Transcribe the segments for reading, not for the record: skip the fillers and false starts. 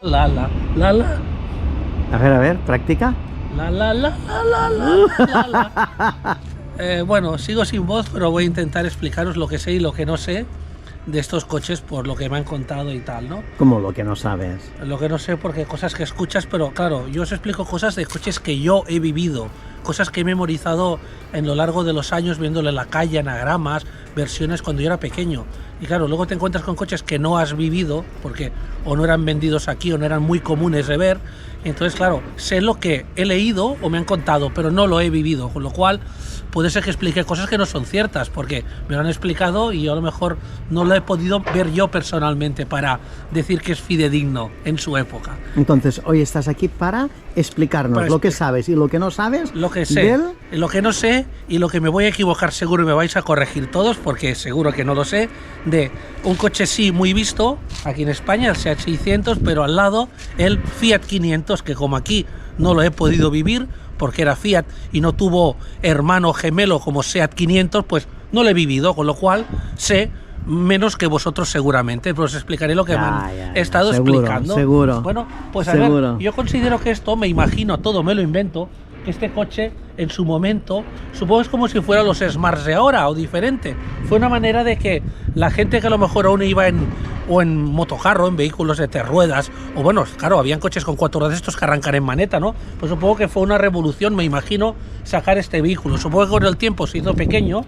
La la la la. A ver, practica. La la la la la la la la. Bueno, sigo sin voz, pero voy a intentar explicaros lo que sé y lo que no sé de estos coches por lo que me han contado y tal, ¿no? ¿Cómo lo que no sabes? Lo que no sé porque cosas que escuchas, pero claro, yo os explico cosas de coches que yo he vivido, cosas que he memorizado en lo largo de los años viéndole en la calle, anagramas, versiones cuando yo era pequeño. Y claro, luego te encuentras con coches que no has vivido porque o no eran vendidos aquí o no eran muy comunes de ver. Y entonces, claro, sé lo que he leído o me han contado, pero no lo he vivido, con lo cual puede ser que explique cosas que no son ciertas porque me lo han explicado y yo a lo mejor no lo he podido ver yo personalmente para decir que es fidedigno en su época. Entonces, hoy estás aquí para explicarnos Para lo que sabes y lo que no sabes. Lo que sé, lo que no sé y lo que me voy a equivocar seguro y me vais a corregir todos porque seguro que no lo sé, de un coche sí muy visto aquí en España, el Seat 600, pero al lado el Fiat 500, que como aquí no lo he podido vivir porque era Fiat y no tuvo hermano gemelo como Seat 500, pues no lo he vivido, con lo cual sé menos que vosotros seguramente, pero os explicaré lo que me han estado explicando. Seguro. Bueno, pues a ver, yo considero que esto, me imagino todo, me lo invento, que este coche en su momento, supongo es como si fueran los Smarts de ahora o diferente. Fue una manera de que la gente que a lo mejor aún iba en motocarro, en vehículos de tres ruedas, o bueno, claro, habían coches con cuatro ruedas estos que arrancan en maneta, ¿no? Pues supongo que fue una revolución, me imagino, sacar este vehículo. Supongo que con el tiempo se hizo pequeño.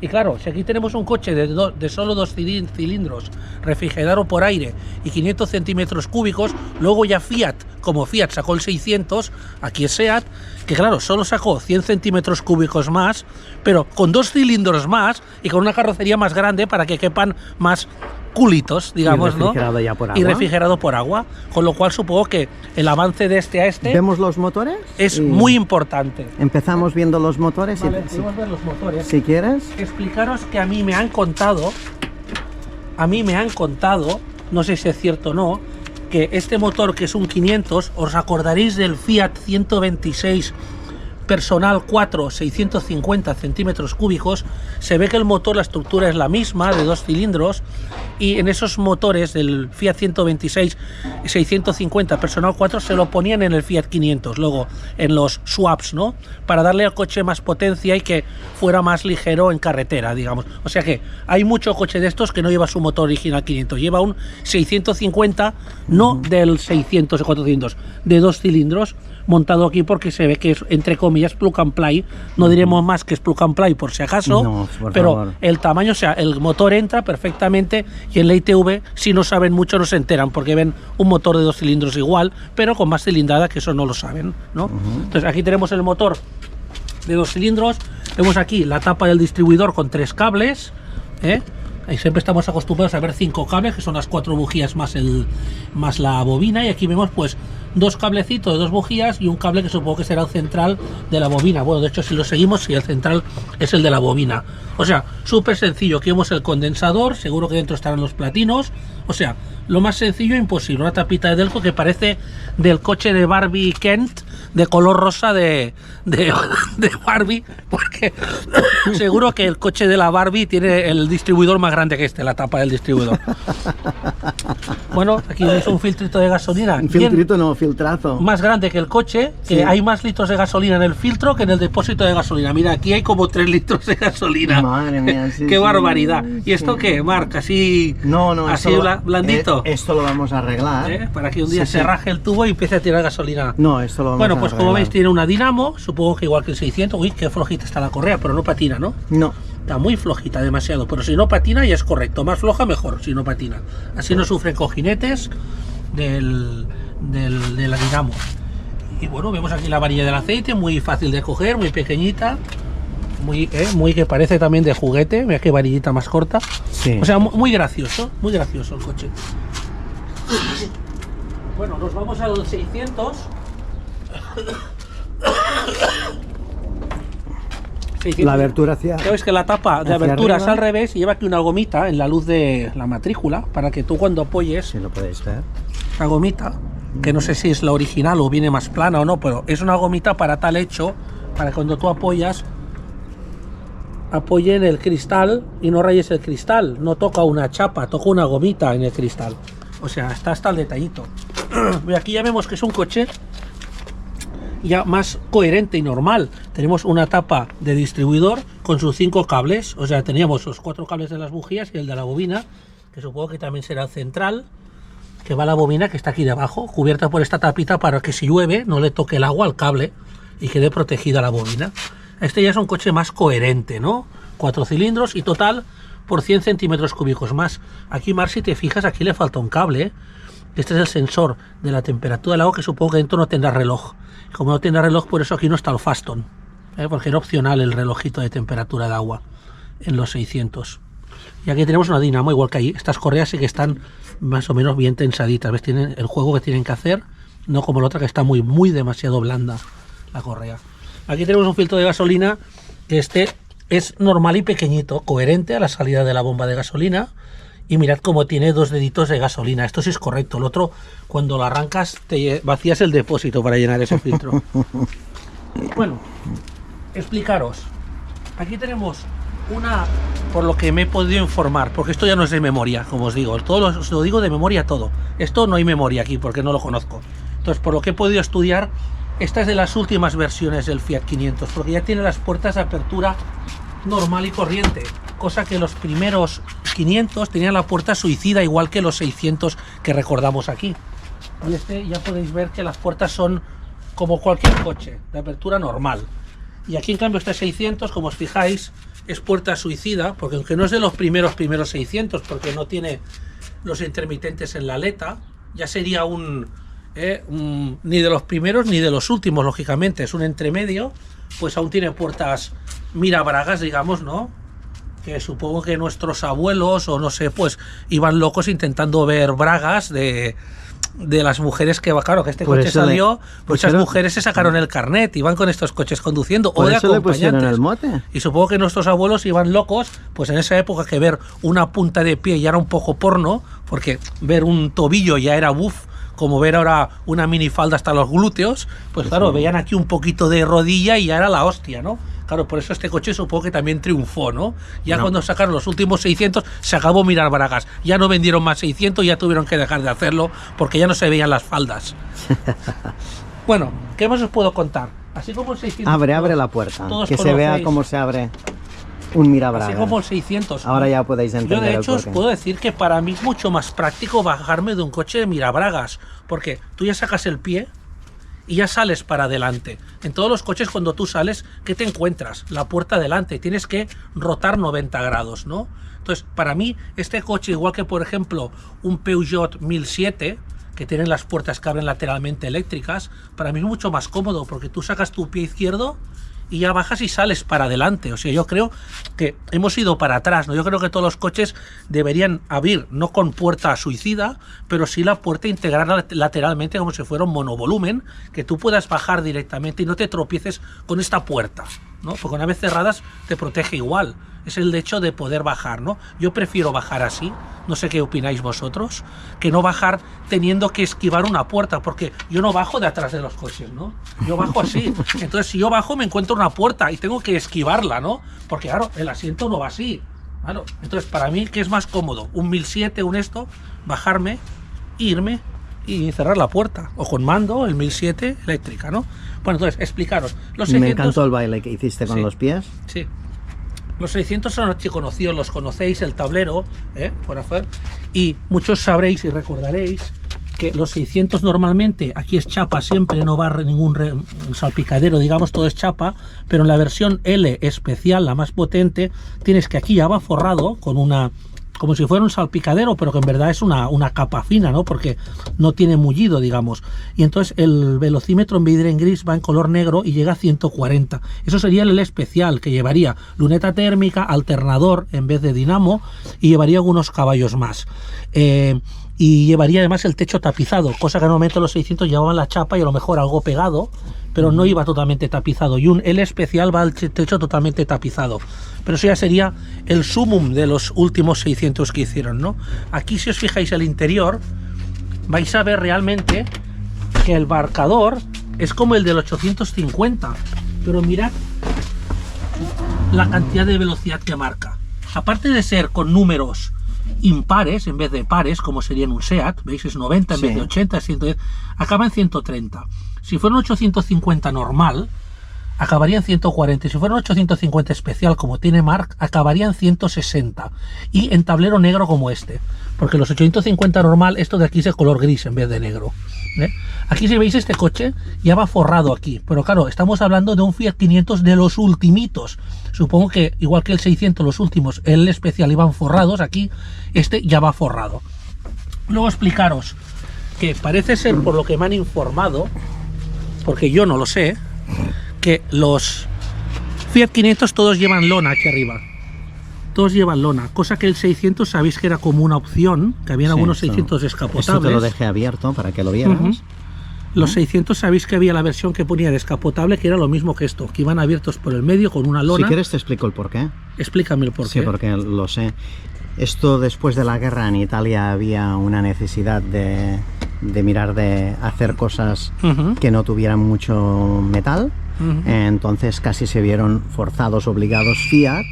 Y claro, si aquí tenemos un coche de solo 2 cilindros, refrigerado por aire y 500 centímetros cúbicos, luego ya Fiat, como Fiat sacó el 600, aquí es Seat, que claro, solo sacó 100 centímetros cúbicos más, pero con 2 cilindros más y con una carrocería más grande para que quepan más culitos, digamos, ¿no? Y refrigerado por agua, con lo cual supongo que el avance de este a este... ¿Vemos los motores? Es muy importante. Empezamos viendo los motores. Vale, podemos ver los motores. Si quieres. Explicaros que a mí me han contado, no sé si es cierto o no, que este motor, que es un 500, os acordaréis del Fiat 126 personal 4, 650 centímetros cúbicos. Se ve que el motor, la estructura es la misma, de 2 cilindros, y en esos motores del Fiat 126 650 personal 4 se lo ponían en el Fiat 500, luego en los swaps, ¿no? Para darle al coche más potencia y que fuera más ligero en carretera, digamos. O sea que hay mucho coche de estos que no lleva su motor original 500, lleva un 650, no del 600 o 400, de 2 cilindros, montado aquí porque se ve que es, entre comillas, plug and play. No diremos más que es plug and play por si acaso, no, por pero favor. El tamaño, o sea, el motor entra perfectamente y en la ITV, si no saben mucho, no se enteran porque ven un motor de 2 cilindros igual, pero con más cilindrada, que eso no lo saben, ¿no? Entonces aquí tenemos el motor de 2 cilindros, vemos aquí la tapa del distribuidor con 3 cables, Ahí siempre estamos acostumbrados a ver 5 cables, que son las 4 bujías más la bobina, y aquí vemos pues 2 cablecitos de 2 bujías y un cable que supongo que será el central de la bobina. Bueno, de hecho, si lo seguimos, sí, el central es el de la bobina. O sea, súper sencillo. Aquí vemos el condensador, seguro que dentro estarán los platinos. O sea, lo más sencillo imposible. Una tapita de Delco que parece del coche de Barbie Kent, de color rosa de Barbie, porque seguro que el coche de la Barbie tiene el distribuidor más grande que la tapa del distribuidor. Bueno, aquí veis un filtrito de gasolina. Un filtrito, no, filtrazo. Más grande que el coche, que sí. Hay más litros de gasolina en el filtro que en el depósito de gasolina. Mira, aquí hay como 3 litros de gasolina. Madre mía, sí. Qué barbaridad. ¿Y esto qué, Marc? Así, no, así blandito. Esto lo vamos a arreglar. Para que un día se raje el tubo y empiece a tirar gasolina. No, esto lo vamos a arreglar. Bueno, pues como veis tiene una dinamo, supongo que igual que el 600. Uy, qué flojita está la correa, pero no patina, ¿no? No. Está muy flojita, demasiado, pero si no patina ya es correcto. Más floja mejor, si no patina. Así no sufren cojinetes de la dinamo. Y bueno, vemos aquí la varilla del aceite, muy fácil de coger, muy pequeñita, muy que parece también de juguete. Mira qué varillita más corta. Sí. O sea, muy gracioso el coche. Bueno, nos vamos al 600. La abertura hacia... Sabes que la tapa de abertura es al revés y lleva aquí una gomita en la luz de la matrícula para que tú cuando apoyes... Si lo podéis ver. La gomita, que no sé si es la original o viene más plana o no, pero es una gomita para tal hecho, para cuando tú apoyas apoye en el cristal y no rayes el cristal. No toca una chapa, toca una gomita en el cristal. O sea, está hasta el detallito. Y aquí ya vemos que es un coche ya más coherente y normal. Tenemos una tapa de distribuidor con sus 5 cables. O sea, teníamos los 4 cables de las bujías y el de la bobina, que supongo que también será central, que va a la bobina que está aquí debajo, cubierta por esta tapita para que si llueve no le toque el agua al cable y quede protegida la bobina. Este ya es un coche más coherente, ¿no? 4 cilindros y total por 100 centímetros cúbicos más. Aquí, Mar, si te fijas, aquí le falta un cable, ¿eh? Este es el sensor de la temperatura del agua, que supongo que dentro no tendrá reloj. Como no tendrá reloj, por eso aquí no está el Faston, porque era opcional el relojito de temperatura de agua en los 600. Y aquí tenemos una dinamo, igual que ahí. Estas correas sí que están más o menos bien tensaditas. ¿Ves? Tienen el juego que tienen que hacer, no como la otra que está muy demasiado blanda la correa. Aquí tenemos un filtro de gasolina, que este es normal y pequeñito, coherente a la salida de la bomba de gasolina. Y mirad cómo tiene 2 deditos de gasolina. Esto sí es correcto. El otro, cuando lo arrancas, te vacías el depósito para llenar ese filtro. Bueno, explicaros. Aquí tenemos una, por lo que me he podido informar, porque esto ya no es de memoria, como os digo. Os lo digo de memoria todo. Esto no hay memoria aquí, porque no lo conozco. Entonces, por lo que he podido estudiar, esta es de las últimas versiones del Fiat 500, porque ya tiene las puertas de apertura normal y corriente, cosa que los primeros 500 tenían la puerta suicida, igual que los 600 que recordamos aquí. Y este ya podéis ver que las puertas son como cualquier coche, de apertura normal. Y aquí en cambio este 600, como os fijáis, es puerta suicida, porque aunque no es de los primeros 600, porque no tiene los intermitentes en la aleta, ya sería ni de los primeros ni de los últimos, lógicamente, es un entremedio, pues aún tiene puertas mirabragas, digamos, ¿no? Que supongo que nuestros abuelos, o no sé, pues iban locos intentando ver bragas de las mujeres que, claro, que este coche salió, muchas mujeres se sacaron el carnet, iban con estos coches conduciendo, o de acompañantes. El mote. Y supongo que nuestros abuelos iban locos, pues en esa época, que ver una punta de pie ya era un poco porno, porque ver un tobillo ya era buff, como ver ahora una minifalda hasta los glúteos, pues claro, veían aquí un poquito de rodilla y ya era la hostia, ¿no? Claro, por eso este coche supongo que también triunfó, ¿no? Ya cuando sacaron los últimos 600 se acabó mirar bragas. Ya no vendieron más 600, ya tuvieron que dejar de hacerlo porque ya no se veían las faldas. Bueno, ¿qué más os puedo contar? Así como el 600... Abre la puerta, que se vea cómo se abre un mirabragas. Así como el 600. Ahora ya podéis entender. Yo de hecho os puedo decir que para mí es mucho más práctico bajarme de un coche de mirabragas, porque tú ya sacas el pie y ya sales para adelante. En todos los coches, cuando tú sales, ¿qué te encuentras? La puerta delante, tienes que rotar 90 grados, ¿no? Entonces, para mí, este coche, igual que por ejemplo un Peugeot 1007, que tienen las puertas que abren lateralmente eléctricas, para mí es mucho más cómodo, porque tú sacas tu pie izquierdo y ya bajas y sales para adelante. O sea, yo creo que hemos ido para atrás, ¿no? Yo creo que todos los coches deberían abrir, no con puerta suicida, pero sí la puerta integrada lateralmente, como si fuera un monovolumen, que tú puedas bajar directamente y no te tropieces con esta puerta, ¿no? Porque una vez cerradas te protege igual. Es el hecho de poder bajar, ¿no? Yo prefiero bajar así, no sé qué opináis vosotros, que no bajar teniendo que esquivar una puerta, porque yo no bajo de atrás de los coches, ¿no? Yo bajo así. Entonces, si yo bajo, me encuentro una puerta y tengo que esquivarla, ¿no? Porque, claro, el asiento no va así. Claro. Entonces, para mí, ¿qué es más cómodo? Un 1007, un esto, bajarme, irme y cerrar la puerta. O con mando, el 1007 eléctrica, ¿no? Bueno, entonces, explicaros. Los 600... Me encantó el baile que hiciste con los pies. Sí. Los 600 son archiconocidos, los conocéis, el tablero, por hacer, y muchos sabréis y recordaréis que los 600 normalmente, aquí es chapa siempre, no va ningún salpicadero, digamos, todo es chapa, pero en la versión L especial, la más potente, tienes que aquí ya va forrado con una, como si fuera un salpicadero, pero que en verdad es una capa fina, ¿no? Porque no tiene mullido, digamos. Y entonces el velocímetro en vidrio en gris va en color negro y llega a 140. Eso sería el especial, que llevaría luneta térmica, alternador en vez de dinamo, y llevaría algunos caballos más. Y llevaría además el techo tapizado, cosa que normalmente los 600 llevaban la chapa y a lo mejor algo pegado, pero no iba totalmente tapizado. Y un L especial va al techo totalmente tapizado. Pero eso ya sería el sumum de los últimos 600 que hicieron, ¿no? Aquí, si os fijáis el interior, vais a ver realmente que el marcador es como el del 850. Pero mirad la cantidad de velocidad que marca. Aparte de ser con números impares en vez de pares, como sería en un SEAT, veis, es 90 en vez de 80, es 110, acaba en 130. Si fuera un 850 normal, acabaría en 140. Si fuera un 850 especial, como tiene Mark, acabaría en 160. Y en tablero negro como este. Porque los 850 normal, esto de aquí es de color gris en vez de negro. Aquí, si veis, este coche ya va forrado aquí. Pero claro, estamos hablando de un Fiat 500 de los ultimitos. Supongo que, igual que el 600, los últimos, el especial iban forrados. Aquí, este ya va forrado. Luego explicaros que parece ser, por lo que me han informado, porque yo no lo sé, que los Fiat 500 todos llevan lona aquí arriba. Todos llevan lona, cosa que el 600 sabéis que era como una opción, que habían algunos 600 descapotables. Esto te lo dejé abierto para que lo vieras. Los 600 sabéis que había la versión que ponía descapotable, que era lo mismo que esto, que iban abiertos por el medio con una lona. Si quieres te explico el porqué. Explícame el porqué. Sí, porque lo sé. Esto, después de la guerra en Italia había una necesidad de mirar de hacer cosas que no tuvieran mucho metal. Entonces casi se vieron forzados, obligados Fiat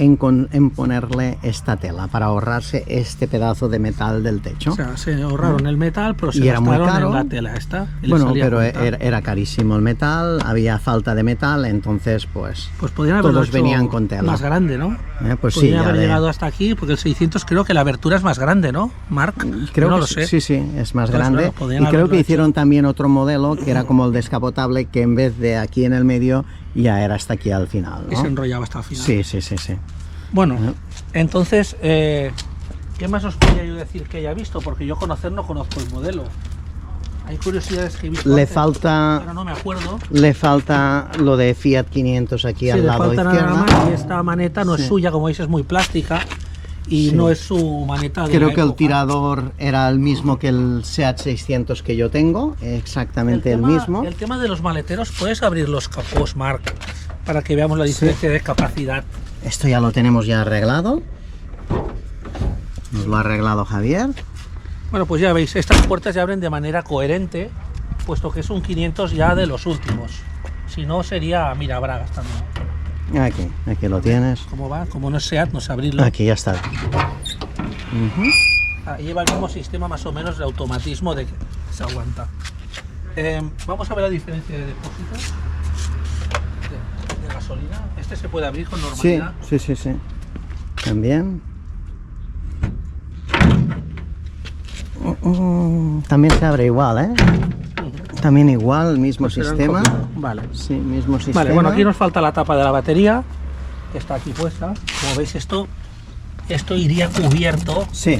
en ponerle esta tela para ahorrarse este pedazo de metal del techo. O sea, se ahorraron el metal, pero se era muy caro en la tela esta. Bueno, pero era carísimo el metal, había falta de metal, entonces pues podrían haberlo todos hecho venían con tela. Más grande, ¿no? Pues sí, podrían haber llegado hasta aquí, porque el 600 creo que la abertura es más grande, ¿no, Marc? Creo no que lo sé. Sí, es más grande. Claro, y creo que hicieron también otro modelo que era como el descapotable, que en vez de aquí en el medio ya era hasta aquí al final, ¿no? Y se enrollaba hasta el final. Sí. Bueno, entonces, ¿qué más os podría yo decir que haya visto? Porque yo no conozco el modelo. Hay curiosidades que he visto le antes, falta, pero no me acuerdo. Le falta lo de Fiat 500 aquí al lado izquierdo. Nada más, y esta maneta no es suya, como veis, es muy plástica. Y no es su maneta de Creo la que época. el tirador era el mismo que el SEAT 600 que yo tengo, exactamente el mismo. El tema de los maleteros, ¿puedes abrir los capós, Marc? Para que veamos la diferencia de capacidad. Esto ya lo tenemos ya arreglado. Nos lo ha arreglado Javier. Bueno, pues ya veis, estas puertas se abren de manera coherente, puesto que es un 500 ya de los últimos. Si no, sería mirabragas también. Aquí lo tienes. ¿Cómo va? Como no es SEAT, no sé abrirlo. Aquí ya está. Lleva el mismo sistema más o menos de automatismo de que se aguanta. Vamos a ver la diferencia de depósitos de gasolina. Este se puede abrir con normalidad. Sí. También. También se abre igual, ¿eh? También igual, mismo Pues sistema. Vale. Sí, mismo sistema. Vale, bueno, aquí nos falta la tapa de la batería, que está aquí puesta. Como veis, esto iría cubierto. Sí.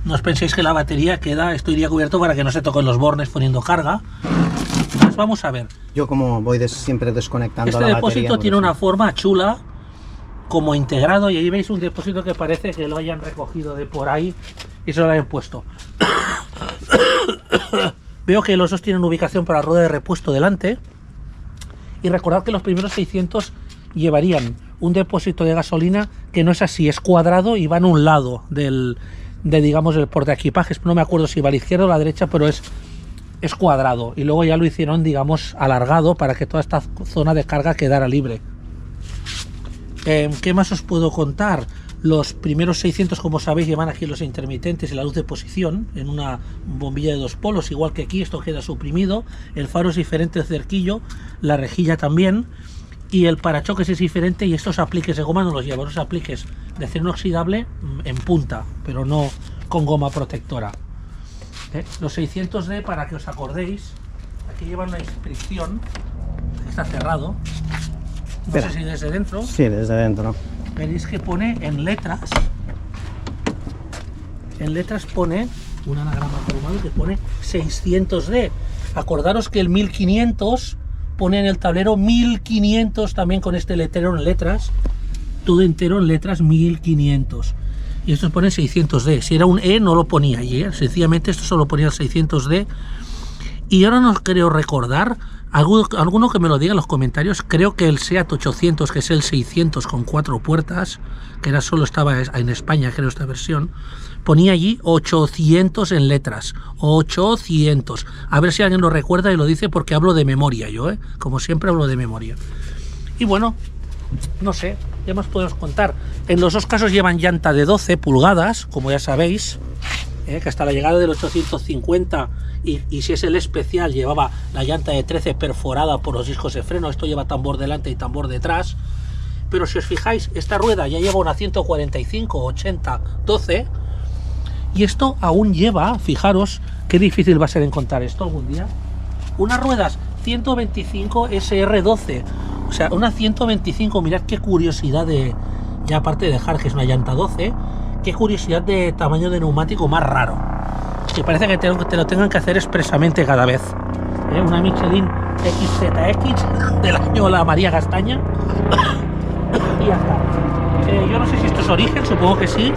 No os penséis que la batería esto iría cubierto para que no se toquen los bornes poniendo carga. Entonces vamos a ver. Yo como voy siempre desconectando Este la batería. depósito por tiene eso. una forma chula, como integrado, y ahí veis un depósito que parece que lo hayan recogido de por ahí y se lo hayan puesto. Veo que los dos tienen ubicación para rueda de repuesto delante. Y recordad que los primeros 600 llevarían un depósito de gasolina que no es así, es cuadrado y va en un lado digamos, del portaequipajes. No me acuerdo si va a la izquierda o a la derecha, pero es cuadrado. Y luego ya lo hicieron, digamos, alargado para que toda esta zona de carga quedara libre. ¿Qué más os puedo contar? Los primeros 600, como sabéis, llevan aquí los intermitentes y la luz de posición en una bombilla de 2 polos, igual que aquí. Esto queda suprimido. El faro es diferente, el cerquillo, la rejilla también, y el parachoques es diferente. Y estos apliques de goma no los llevan, los apliques de acero inoxidable en punta, pero no con goma protectora. Los 600D, para que os acordéis, aquí llevan una inscripción, está cerrado. No sé si desde dentro. Sí, desde dentro. Veréis que pone en letras pone un anagrama formado que pone 600D. Acordaros que el 1500 pone en el tablero 1500 también con este letrero en letras, todo entero en letras 1500. Y estos pone 600D. Si era un E no lo ponía allí, sencillamente esto solo ponía el 600D. Y ahora no creo recordar, alguno que me lo diga en los comentarios, creo que el SEAT 800, que es el 600 con 4 puertas, que era solo estaba en España, creo, esta versión, ponía allí 800 en letras, 800. A ver si alguien lo recuerda y lo dice, porque hablo de memoria yo, como siempre hablo de memoria. Y bueno, no sé, ¿qué más podemos contar? En los dos casos llevan llanta de 12 pulgadas, como ya sabéis, que hasta la llegada del 850 y si es el especial llevaba la llanta de 13 perforada por los discos de freno. Esto lleva tambor delante y tambor detrás, pero si os fijáis, esta rueda ya lleva una 145, 80, 12 y esto aún lleva, fijaros qué difícil va a ser encontrar esto algún día, unas ruedas 125 SR12, o sea, una 125, mirad qué curiosidad de, ya aparte de dejar que es una llanta 12, qué curiosidad de tamaño de neumático más raro, que parece que te lo tengan que hacer expresamente cada vez. Una Michelin XZX del año la María Castaña y ya está. Yo no sé si esto es Origen, supongo que sí.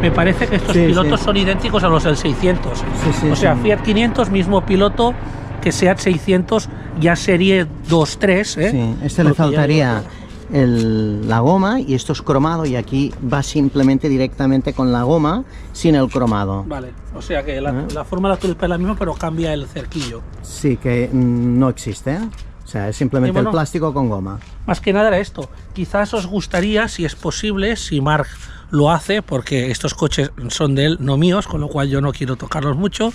Me parece que estos pilotos son idénticos a los del 600, o sea, Fiat 500, mismo piloto que Seat 600, ya serie 2.3. Sí, este le faltaría la goma y esto es cromado y aquí va simplemente directamente con la goma sin el cromado. Vale, o sea que la forma de la tulipa es la misma pero cambia el cerquillo. Sí, que no existe, o sea, es simplemente el plástico con goma. Más que nada era esto. Quizás os gustaría, si es posible, si Marc lo hace, porque estos coches son de él, no míos, con lo cual yo no quiero tocarlos mucho,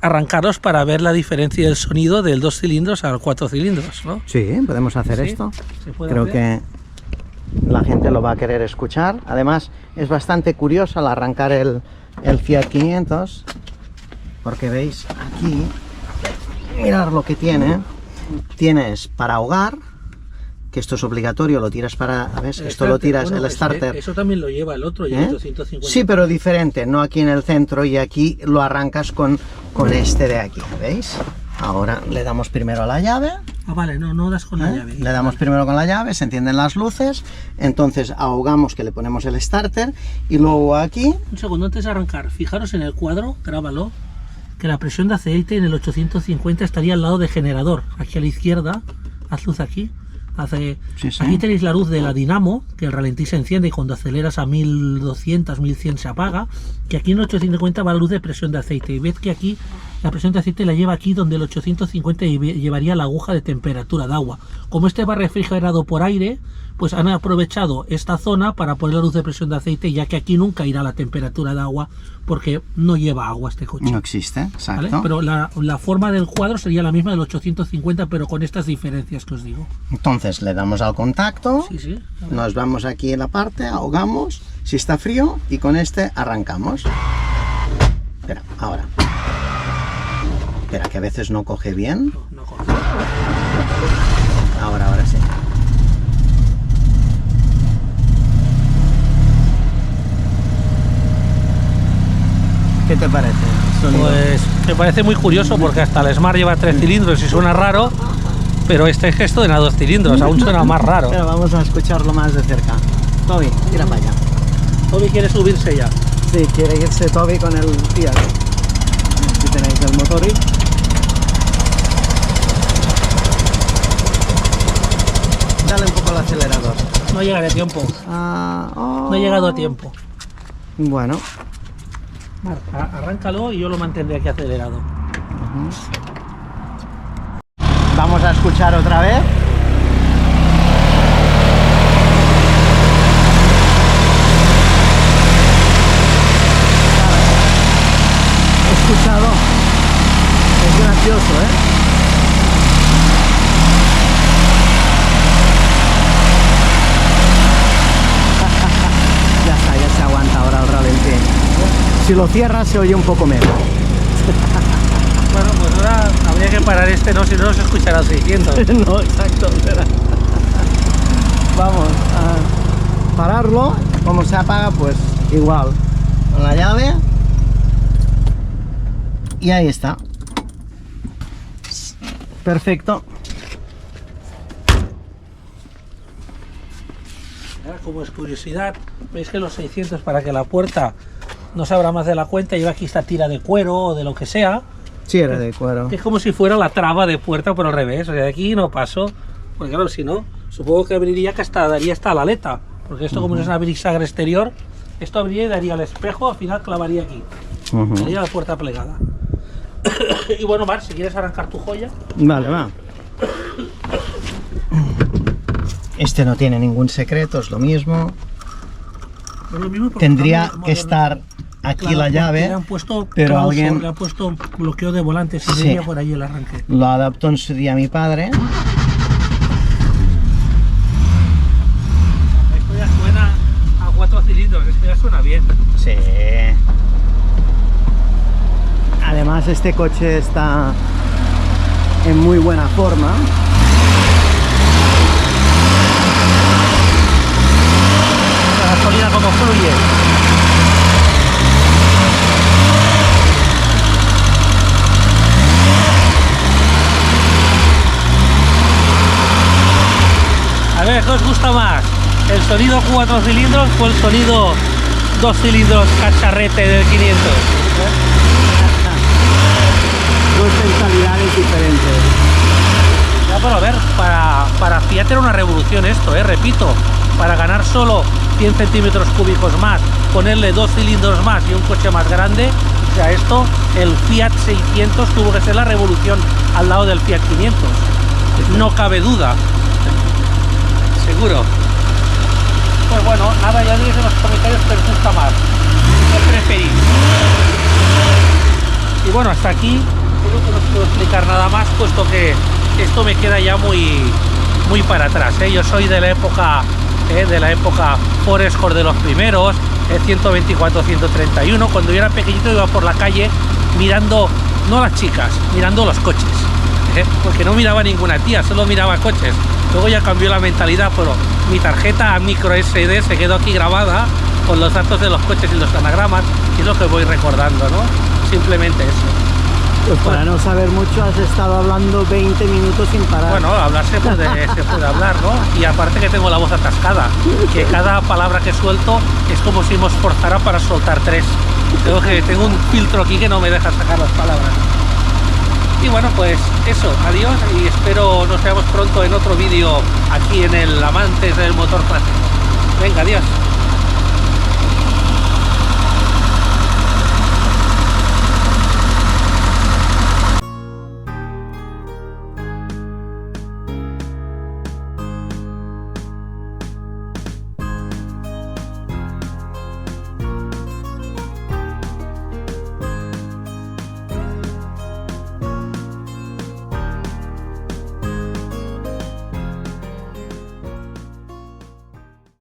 arrancarlos para ver la diferencia del sonido del 2 cilindros al 4 cilindros, ¿no? Sí, podemos hacer esto. Creo hacer. Que la gente lo va a querer escuchar. Además, es bastante curioso al arrancar el Fiat 500, porque veis aquí, mirad lo que tiene. Tienes para ahogar, que esto es obligatorio, lo tiras para... ¿ves? Esto lo tiras, el starter. Eso también lo lleva el otro, el 850. Sí, pero diferente, no aquí en el centro, y aquí lo arrancas con este de aquí, ¿veis? Ahora le damos primero a la llave. Ah, vale, no das con la llave. Le damos primero con la llave, se encienden las luces, entonces ahogamos, que le ponemos el starter, y luego aquí... Un segundo, antes de arrancar, fijaros en el cuadro, grábalo, que la presión de aceite en el 850 estaría al lado de generador, aquí a la izquierda, haz luz aquí. Aquí tenéis la luz de la dinamo, que el ralentí se enciende y cuando aceleras a 1200, 1100 se apaga, que aquí en el 850 va la luz de presión de aceite, y ved que aquí la presión de aceite la lleva aquí donde el 850 llevaría la aguja de temperatura de agua. Como este va refrigerado por aire, pues han aprovechado esta zona para poner la luz de presión de aceite, ya que aquí nunca irá la temperatura de agua porque no lleva agua este coche. No existe, exacto. ¿Vale? Pero la forma del cuadro sería la misma del 850, pero con estas diferencias que os digo. Entonces le damos al contacto, nos vamos aquí en la parte, ahogamos, si está frío, y con este arrancamos. Espera, ahora. Espera, que a veces no coge bien. No coge. Ahora sí. ¿Qué te parece? Pues me parece muy curioso porque hasta el Smart lleva 3 cilindros y suena raro, pero este gesto de 2 cilindros aún suena más raro. Pero vamos a escucharlo más de cerca. Toby, tira para allá. Toby quiere subirse ya. Sí, quiere irse Toby con el Fiat. Aquí tenéis el motor. Dale un poco al acelerador. No llegaré a tiempo. No he llegado a tiempo. Bueno. Arráncalo y yo lo mantendré aquí acelerado. Vamos a escuchar otra vez. He escuchado. Es gracioso, Ya está, ya se aguanta ahora el ralentí. Si lo cierras se oye un poco menos. Bueno, pues ahora habría que parar este, ¿no? Si no, se escuchará al 600. No, exacto. Espera. Vamos a pararlo. Como se apaga, pues igual. Con la llave. Y ahí está. Perfecto. Como es curiosidad, veis que los 600, para que la puerta no se abra más de la cuenta, lleva aquí esta tira de cuero o de lo que sea. Sí, era de cuero. Es como si fuera la traba de puerta por al revés. O sea, de aquí no paso, porque claro, si no, supongo que abriría que daría hasta la aleta. Porque esto, como no es una bisagra exterior, esto abriría y daría al espejo, al final clavaría aquí. Sería la puerta plegada. Y bueno, Marc, si quieres arrancar tu joya. Vale, va. Este no tiene ningún secreto, es lo mismo. Es lo mismo porque Tendría está que estar aquí claro, la llave, le han puesto pero clauso, alguien le han puesto bloqueo de volantes y Sí. venía por ahí el arranque. lo adaptó en su día mi padre. Esto ya suena a 4 cilindros, esto ya suena bien. Sí. Además este coche está en muy buena forma. La gasolina como fluye. A ver, ¿qué os gusta más? ¿El sonido 4 cilindros o el sonido 2 cilindros cacharrete del 500? Dos mentalidades diferentes. Ya, pero a ver, para Fiat era una revolución esto, repito, para ganar solo 100 centímetros cúbicos más, ponerle 2 cilindros más y un coche más grande, o sea, esto, el Fiat 600 tuvo que ser la revolución al lado del Fiat 500, no cabe duda, seguro. Pues bueno, nada, ya diréis en los comentarios que os gusta más, qué preferís. Y bueno, hasta aquí creo que no os puedo explicar nada más, puesto que esto me queda ya muy para atrás, Yo soy de la época Ford Escort de los primeros, 124, 131. Cuando yo era pequeñito iba por la calle mirando, no las chicas, mirando los coches, porque no miraba ninguna tía, solo miraba coches. Luego ya cambió la mentalidad, pero mi tarjeta micro SD se quedó aquí grabada con los datos de los coches y los anagramas, y es lo que voy recordando, ¿no? Simplemente eso. Pues para no saber mucho has estado hablando 20 minutos sin parar. Bueno, hablar se puede hablar, ¿no? Y aparte que tengo la voz atascada, que cada palabra que suelto es como si me esforzara para soltar 3. Tengo un filtro aquí que no me deja sacar las palabras. Y bueno, pues eso, adiós y espero nos veamos pronto en otro vídeo aquí en el Amantes del Motor Clásico. Venga, adiós.